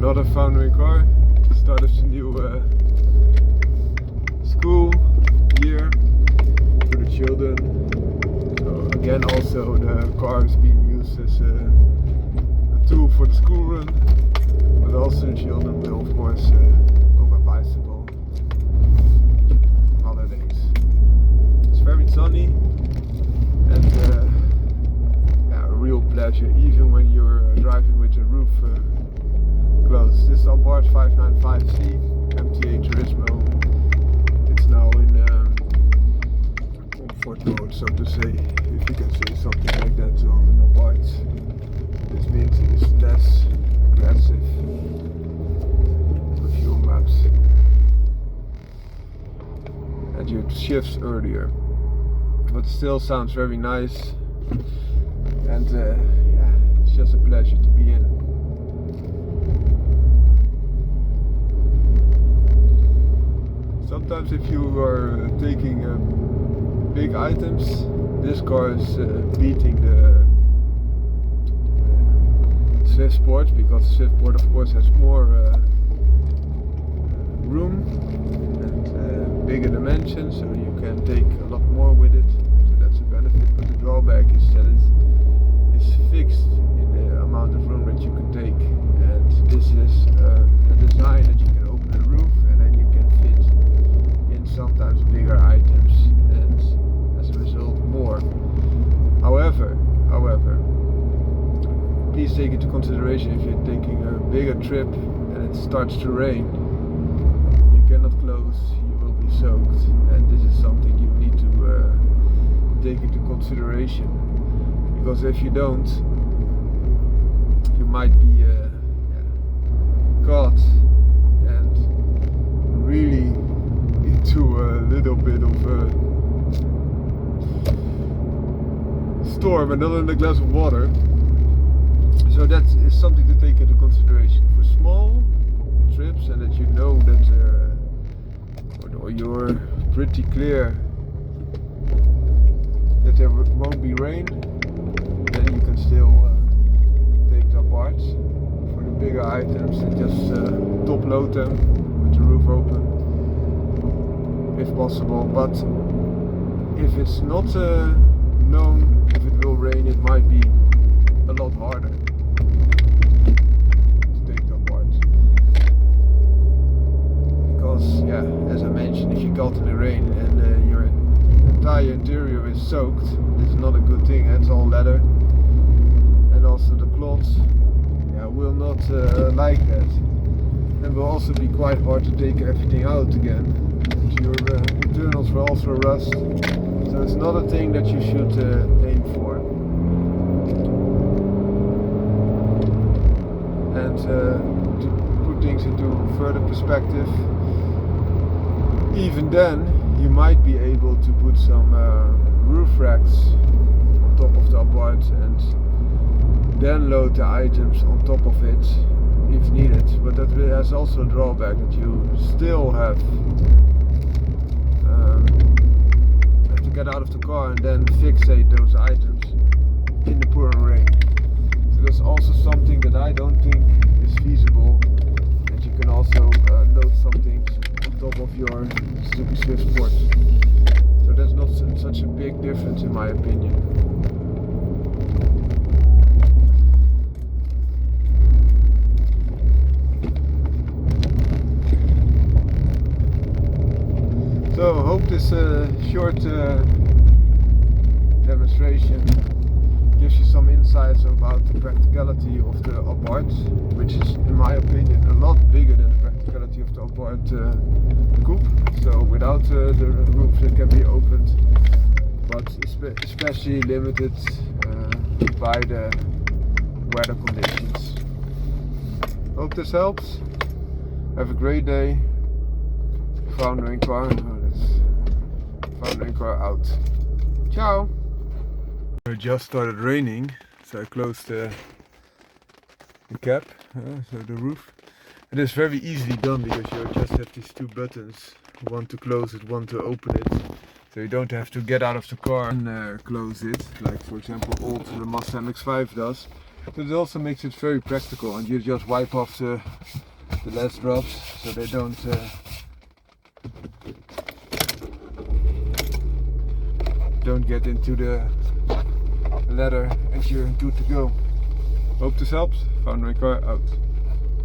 another foundering car. Start of the new school year for the children. So again, also the car is being used as a tool for the school run, but also the children will of course go by bicycle holidays. It's very sunny and yeah, a real pleasure even when you're driving with the roof closed. This is Abarth 595C MTA Turismo. It's now in comfort mode, so to say, if you can say something like that on an Abarth. This means it is less aggressive for fuel maps and it shifts earlier, but still sounds very nice and yeah, it's just a pleasure to be in. Sometimes if you are taking big items, this car is beating the Swift Sport, because the Swift Sport of course has more room and bigger dimensions, so you can take a lot more with it, so that's a benefit. But the drawback is that it is fixed in the amount of room that you can take, and this is a design that you can open the roof and then you can fit in sometimes bigger items and as a result more. However, please take into consideration if you're taking a bigger trip and it starts to rain, you cannot close, you will be soaked, and this is something you need to take into consideration, because if you don't, you might be caught and really into a little bit of a storm and not in a glass of water. So that is something to take into consideration for small trips, and that you know that or you're pretty clear that there won't be rain, then you can still take the Abarth for the bigger items and just top load them with the roof open if possible. But if it's not known if it will rain, it might be a lot harder to take the Abarth, because yeah, as I mentioned, if you got in the rain and your entire interior is soaked, this is not a good thing. It's all leather, and also the cloths will not like that, and will also be quite hard to take everything out again. Your internals will also rust, so it's not a thing that you should aim for. And to put things into further perspective, even then you might be able to put some roof racks on top of the Abarth and then load the items on top of it if needed. But that has also a drawback, that you still have to get out of the car and then fixate those items in the pouring rain. So that's also something that I don't think is feasible, and you can also load some things on top of your Suzuki Swift Sport. So that's not such a big difference in my opinion. So I hope this short demonstration gives you some insights about the practicality of the Abarth, which is in my opinion a lot bigger than the practicality of the Abarth coupe. So without the roof that can be opened, but especially limited by the weather conditions. Hope this helps. Have a great day. Foundering car. Foundering car out. Ciao. It just started raining, so I closed the cap, so the roof. It is very easily done because you just have these two buttons, one to close it, one to open it. So you don't have to get out of the car and close it, like for example old the Mazda MX-5 does. But it also makes it very practical, and you just wipe off the last drops so they don't get into the leather, and you're good to go. Hope this helps. Found my car out.